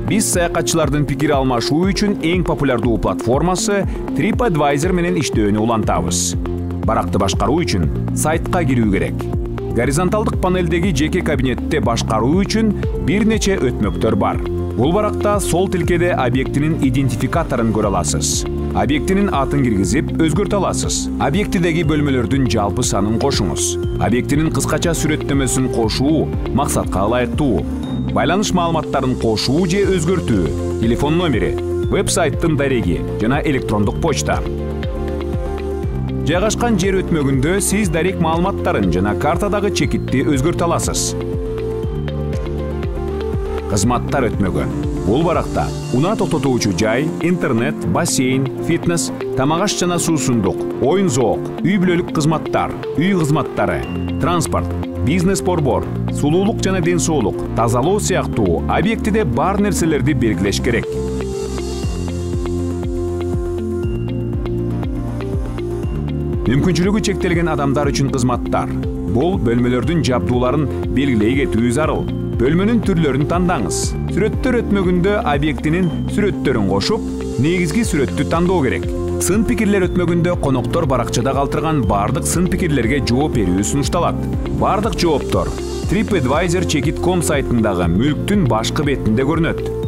Биз саякатчылардын пикир алмашуу үчүн эң популярдуу платформасы TripAdvisor менен иштөөнү улантабыз. Баракты башкаруу үчүн сайтка кирүү керек. Горизонталдык панелдеги жеке кабинетте башкаруу үчүн бир нече өтмөктөр бар. Бул баракта сол тилкеде объектинин идентификаторун көрө аласыз. Объектинин атын киргизип, өзгөртө аласыз. Объектидеги бөлмөлөрдүн жалпы санын кошуңуз. Объектинин кыскача сүрөттөмөсүн кошуу максатка ылайыктуу. Байланыш маалыматтарын кошуу же өзгөртүү, телефон номери, веб-сайттын дареги жана электрондук почта. Жайгашкан жер өтмөгүндө сиз дарек маалыматтарын жана картадагы чекитти өзгөртө аласыз. Кызматтар өтмөгү. Бул баракта унаа токтотуучу жай, интернет, бассейн, фитнес, тамак-аш жана суусундук, оюн-зоок, үй-бүлөлүк кызматтар, үй кызматтары, транспорт, бизнес-борбор, сулуулук жана ден соолук, тазалоо сыяктуу объектиде бар нерселерди белгилеш керек. Мүмкүнчүлүгү чектелген адамдар үчүн кызматтар. Бул бөлмөлөрдүн жабдууларын белгилей кетүү зарыл. Бөлмөнүн түрлөрүн тандаңыз. Сүрөттөр өтмөгүндө объектинин сүрөттөрүн кошуп, негизги сүрөттү тандоо керек. Сын пикирлер өтмөгүндө коноктор баракчада калтырган бардык сын пикирлерге жооп берүү сунушталат. Бардык жооптор TripAdvisor Chekit.com сайтындагы мүлктүн башкы бетинде көрүнөт.